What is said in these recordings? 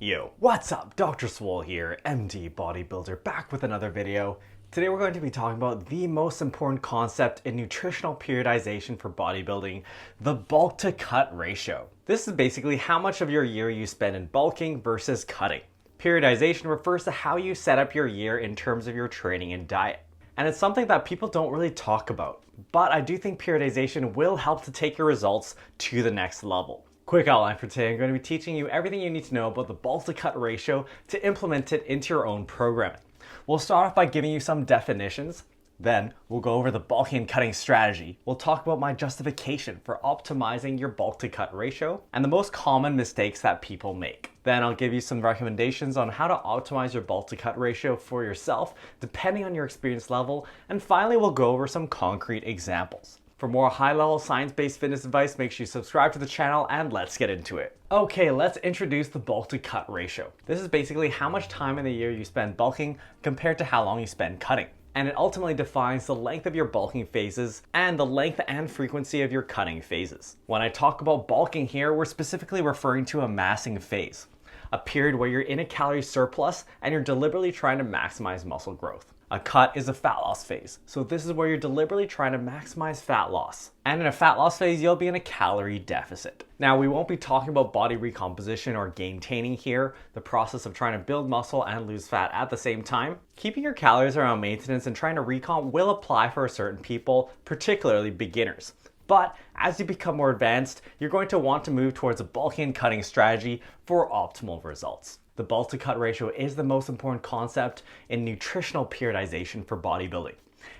Yo, what's up? Dr. Swole here, MD Bodybuilder, back with another video. Today we're going to be talking about the most important concept in nutritional periodization for bodybuilding, the bulk to cut ratio. This is basically how much of your year you spend in bulking versus cutting. Periodization refers to how you set up your year in terms of your training and diet. And it's something that people don't really talk about, but I do think periodization will help to take your results to the next level. Quick outline for today, I'm going to be teaching you everything you need to know about the bulk to cut ratio to implement it into your own programming. We'll start off by giving you some definitions, then we'll go over the bulking and cutting strategy. We'll talk about my justification for optimizing your bulk to cut ratio and the most common mistakes that people make. Then I'll give you some recommendations on how to optimize your bulk to cut ratio for yourself depending on your experience level, and finally we'll go over some concrete examples. For more high-level science-based fitness advice, make sure you subscribe to the channel and let's get into it. Okay, let's introduce the bulk to cut ratio. This is basically how much time in the year you spend bulking compared to how long you spend cutting. And it ultimately defines the length of your bulking phases and the length and frequency of your cutting phases. When I talk about bulking here, we're specifically referring to a massing phase, a period where you're in a calorie surplus and you're deliberately trying to maximize muscle growth. A cut is a fat loss phase, so this is where you're deliberately trying to maximize fat loss. And in a fat loss phase, you'll be in a calorie deficit. Now, we won't be talking about body recomposition or gaintaining here, the process of trying to build muscle and lose fat at the same time. Keeping your calories around maintenance and trying to recomp will apply for certain people, particularly beginners. But as you become more advanced, you're going to want to move towards a bulking and cutting strategy for optimal results. The bulk to cut ratio is the most important concept in nutritional periodization for bodybuilding,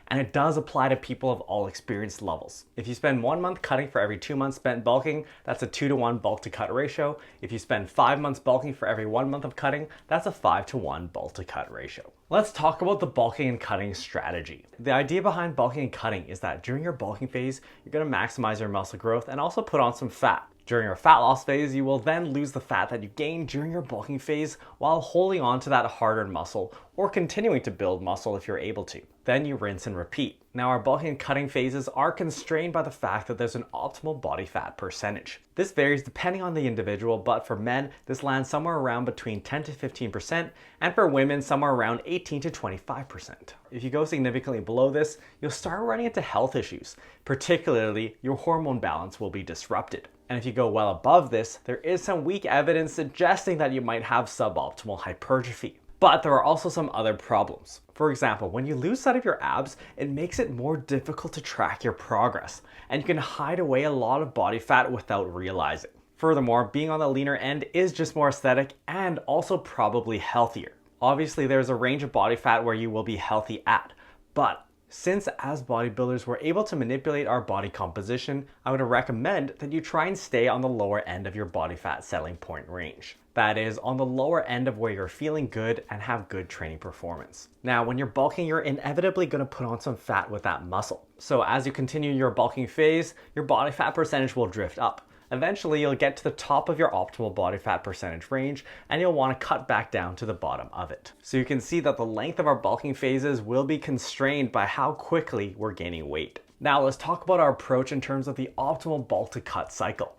and it does apply to people of all experience levels. If you spend 1 month cutting for every 2 months spent bulking, that's a 2-to-1 bulk to cut ratio. If you spend 5 months bulking for every 1 month of cutting, that's a 5-to-1 bulk to cut ratio. Let's talk about the bulking and cutting strategy. The idea behind bulking and cutting is that during your bulking phase, you're going to maximize your muscle growth and also put on some fat. During your fat loss phase, you will then lose the fat that you gained during your bulking phase while holding on to that hard-earned muscle or continuing to build muscle if you're able to. Then you rinse and repeat. Now, our bulking and cutting phases are constrained by the fact that there's an optimal body fat percentage. This varies depending on the individual, but for men, this lands somewhere around between 10 to 15%, and for women, somewhere around 18 to 25%. If you go significantly below this, you'll start running into health issues. Particularly, your hormone balance will be disrupted. And if you go well above this, there is some weak evidence suggesting that you might have suboptimal hypertrophy. But there are also some other problems. For example, when you lose sight of your abs, it makes it more difficult to track your progress, and you can hide away a lot of body fat without realizing. Furthermore, being on the leaner end is just more aesthetic and also probably healthier. Obviously, there's a range of body fat where you will be healthy at, but since as bodybuilders we're able to manipulate our body composition, I would recommend that you try and stay on the lower end of your body fat settling point range. That is, on the lower end of where you're feeling good and have good training performance. Now, when you're bulking, you're inevitably going to put on some fat with that muscle. So as you continue your bulking phase, your body fat percentage will drift up. Eventually, you'll get to the top of your optimal body fat percentage range, and you'll want to cut back down to the bottom of it. So you can see that the length of our bulking phases will be constrained by how quickly we're gaining weight. Now let's talk about our approach in terms of the optimal bulk to cut cycle.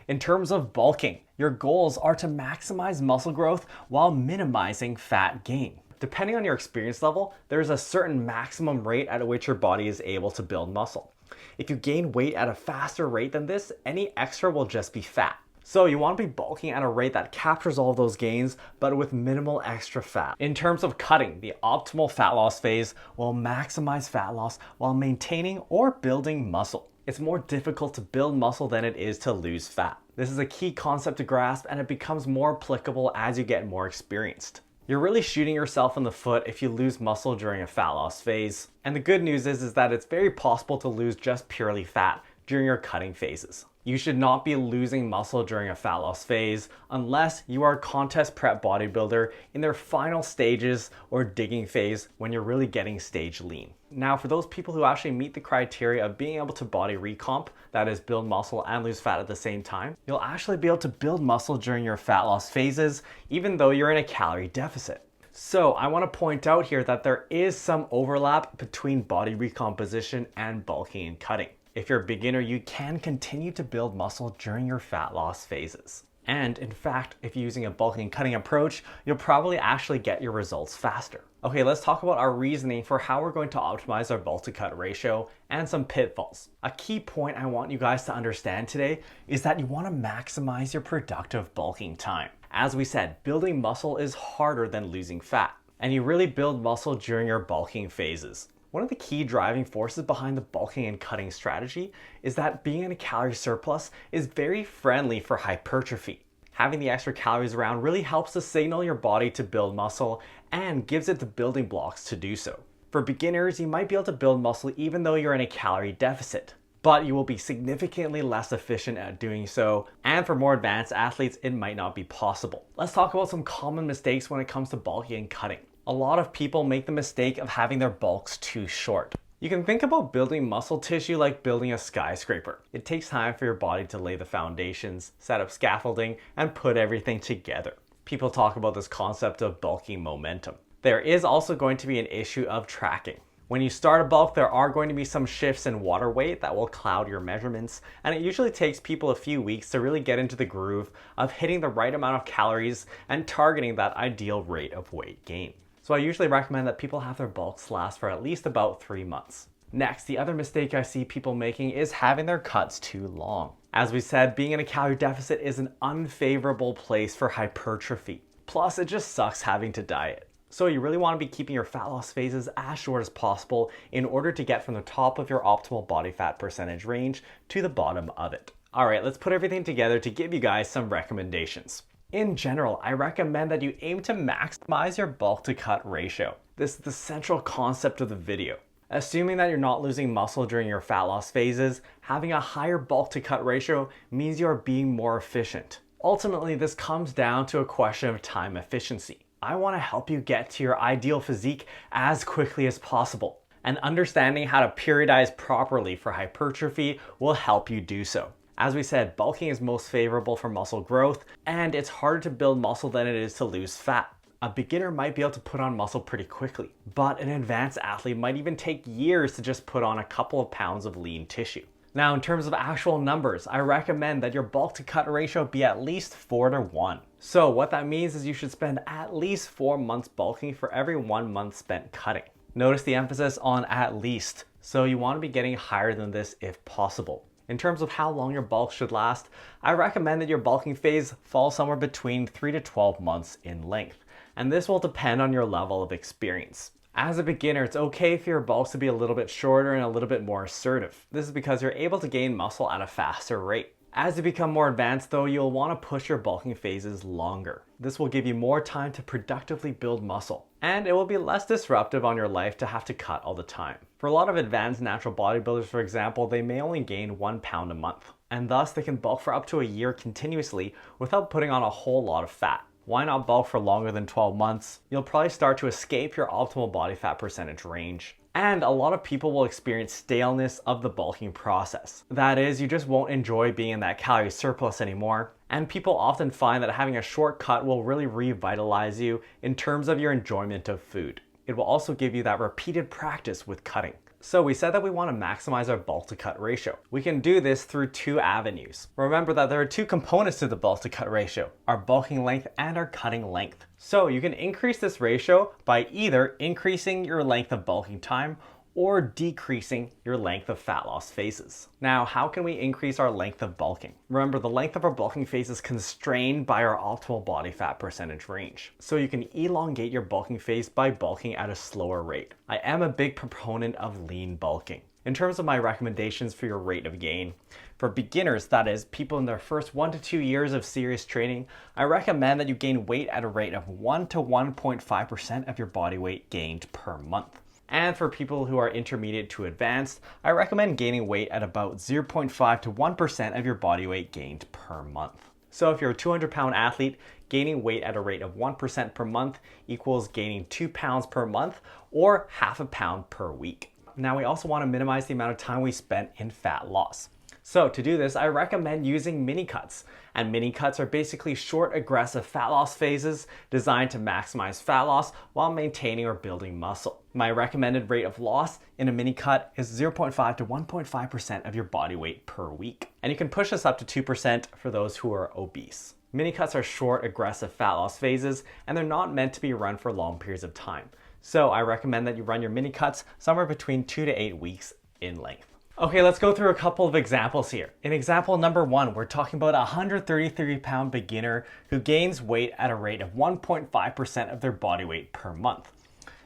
In terms of bulking, your goals are to maximize muscle growth while minimizing fat gain. Depending on your experience level, there's a certain maximum rate at which your body is able to build muscle. If you gain weight at a faster rate than this, any extra will just be fat. So you want to be bulking at a rate that captures all of those gains, but with minimal extra fat. In terms of cutting, the optimal fat loss phase will maximize fat loss while maintaining or building muscle. It's more difficult to build muscle than it is to lose fat. This is a key concept to grasp, and it becomes more applicable as you get more experienced. You're really shooting yourself in the foot if you lose muscle during a fat loss phase. And the good news is that it's very possible to lose just purely fat during your cutting phases. You should not be losing muscle during a fat loss phase unless you are a contest prep bodybuilder in their final stages or digging phase when you're really getting stage lean. Now, for those people who actually meet the criteria of being able to body recomp, that is build muscle and lose fat at the same time, you'll actually be able to build muscle during your fat loss phases, even though you're in a calorie deficit. So I want to point out here that there is some overlap between body recomposition and bulking and cutting. If you're a beginner, you can continue to build muscle during your fat loss phases. And in fact, if you're using a bulking and cutting approach, you'll probably actually get your results faster. Okay, let's talk about our reasoning for how we're going to optimize our bulk to cut ratio and some pitfalls. A key point I want you guys to understand today is that you want to maximize your productive bulking time. As we said, building muscle is harder than losing fat, and you really build muscle during your bulking phases. One of the key driving forces behind the bulking and cutting strategy is that being in a calorie surplus is very friendly for hypertrophy. Having the extra calories around really helps to signal your body to build muscle and gives it the building blocks to do so. For beginners, you might be able to build muscle even though you're in a calorie deficit, but you will be significantly less efficient at doing so, and for more advanced athletes, it might not be possible. Let's talk about some common mistakes when it comes to bulking and cutting. A lot of people make the mistake of having their bulks too short. You can think about building muscle tissue like building a skyscraper. It takes time for your body to lay the foundations, set up scaffolding, and put everything together. People talk about this concept of bulking momentum. There is also going to be an issue of tracking. When you start a bulk, there are going to be some shifts in water weight that will cloud your measurements, and it usually takes people a few weeks to really get into the groove of hitting the right amount of calories and targeting that ideal rate of weight gain. So I usually recommend that people have their bulks last for at least about 3 months. Next, the other mistake I see people making is having their cuts too long. As we said, being in a calorie deficit is an unfavorable place for hypertrophy. Plus, it just sucks having to diet. So you really want to be keeping your fat loss phases as short as possible in order to get from the top of your optimal body fat percentage range to the bottom of it. Alright, let's put everything together to give you guys some recommendations. In general, I recommend that you aim to maximize your bulk to cut ratio. This is the central concept of the video. Assuming that you're not losing muscle during your fat loss phases, having a higher bulk to cut ratio means you're being more efficient. Ultimately, this comes down to a question of time efficiency. I want to help you get to your ideal physique as quickly as possible, and understanding how to periodize properly for hypertrophy will help you do so. As we said, bulking is most favorable for muscle growth, and it's harder to build muscle than it is to lose fat. A beginner might be able to put on muscle pretty quickly, but an advanced athlete might even take years to just put on a couple of pounds of lean tissue. Now, in terms of actual numbers, I recommend that your bulk to cut ratio be at least 4:1. So what that means is you should spend at least 4 months bulking for every 1 month spent cutting. Notice the emphasis on at least, so you want to be getting higher than this if possible. In terms of how long your bulk should last, I recommend that your bulking phase fall somewhere between 3 to 12 months in length, and this will depend on your level of experience. As a beginner, it's okay for your bulks to be a little bit shorter and a little bit more assertive. This is because you're able to gain muscle at a faster rate. As you become more advanced though, you'll want to push your bulking phases longer. This will give you more time to productively build muscle, and it will be less disruptive on your life to have to cut all the time. For a lot of advanced natural bodybuilders, for example, they may only gain 1 pound a month, and thus they can bulk for up to a year continuously without putting on a whole lot of fat. Why not bulk for longer than 12 months? You'll probably start to escape your optimal body fat percentage range. And a lot of people will experience staleness of the bulking process. That is, you just won't enjoy being in that calorie surplus anymore. And people often find that having a short cut will really revitalize you in terms of your enjoyment of food. It will also give you that repeated practice with cutting. So we said that we want to maximize our bulk to cut ratio. We can do this through 2 avenues. Remember that there are 2 components to the bulk to cut ratio, our bulking length and our cutting length. So you can increase this ratio by either increasing your length of bulking time or decreasing your length of fat loss phases. Now, how can we increase our length of bulking? Remember, the length of our bulking phase is constrained by our optimal body fat percentage range. So you can elongate your bulking phase by bulking at a slower rate. I am a big proponent of lean bulking. In terms of my recommendations for your rate of gain, for beginners, that is, people in their first 1 to 2 years of serious training, I recommend that you gain weight at a rate of 1 to 1.5% of your body weight gained per month. And for people who are intermediate to advanced, I recommend gaining weight at about 0.5 to 1% of your body weight gained per month. So if you're a 200-pound athlete, gaining weight at a rate of 1% per month equals gaining 2 pounds per month or half a pound per week. Now we also want to minimize the amount of time we spent in fat loss. So to do this, I recommend using mini cuts. And mini cuts are basically short, aggressive fat loss phases designed to maximize fat loss while maintaining or building muscle. My recommended rate of loss in a mini cut is 0.5 to 1.5% of your body weight per week. And you can push this up to 2% for those who are obese. Mini cuts are short, aggressive fat loss phases, and they're not meant to be run for long periods of time. So I recommend that you run your mini cuts somewhere between 2 to 8 weeks in length. Okay, let's go through a couple of examples here. In example number 1, we're talking about a 133-pound beginner who gains weight at a rate of 1.5% of their body weight per month.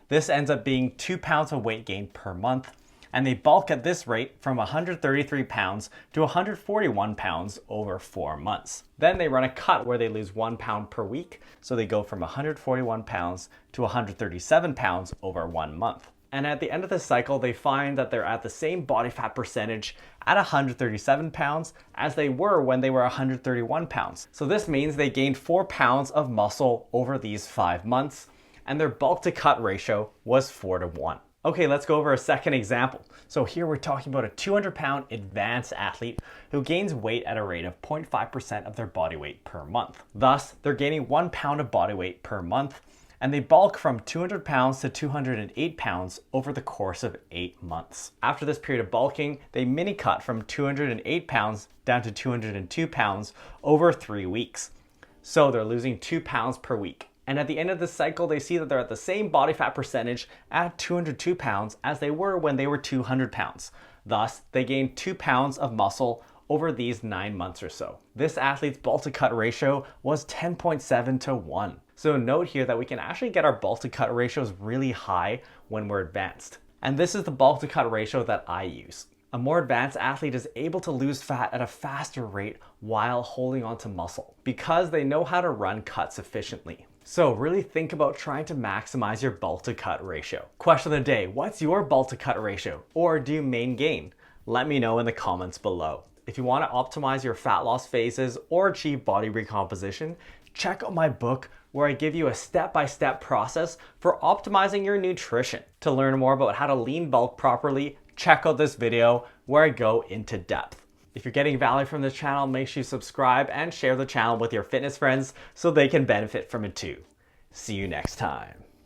This ends up being 2 pounds of weight gain per month, and they bulk at this rate from 133 pounds to 141 pounds over 4 months. Then they run a cut where they lose 1 pound per week, so they go from 141 pounds to 137 pounds over 1 month. And at the end of the cycle, they find that they're at the same body fat percentage at 137 pounds as they were when they were 131 pounds. So this means they gained 4 pounds of muscle over these 5 months, and their bulk to cut ratio was 4 to 1. Okay, let's go over a second example. So here we're talking about a 200-pound advanced athlete who gains weight at a rate of 0.5% of their body weight per month. Thus, they're gaining 1 pound of body weight per month, and they bulk from 200 pounds to 208 pounds over the course of 8 months. After this period of bulking, they mini cut from 208 pounds down to 202 pounds over 3 weeks. So they're losing 2 pounds per week. And at the end of the cycle, they see that they're at the same body fat percentage at 202 pounds as they were when they were 200 pounds. Thus, they gained 2 pounds of muscle over these 9 months or so. This athlete's bulk to cut ratio was 10.7 to 1. So note here that we can actually get our bulk to cut ratios really high when we're advanced. And this is the bulk to cut ratio that I use. A more advanced athlete is able to lose fat at a faster rate while holding on to muscle because they know how to run cuts efficiently. So really think about trying to maximize your bulk to cut ratio. Question of the day, what's your bulk to cut ratio? Or do you main gain? Let me know in the comments below. If you want to optimize your fat loss phases or achieve body recomposition, check out my book where I give you a step-by-step process for optimizing your nutrition. To learn more about how to lean bulk properly, check out this video where I go into depth. If you're getting value from this channel, make sure you subscribe and share the channel with your fitness friends so they can benefit from it too. See you next time.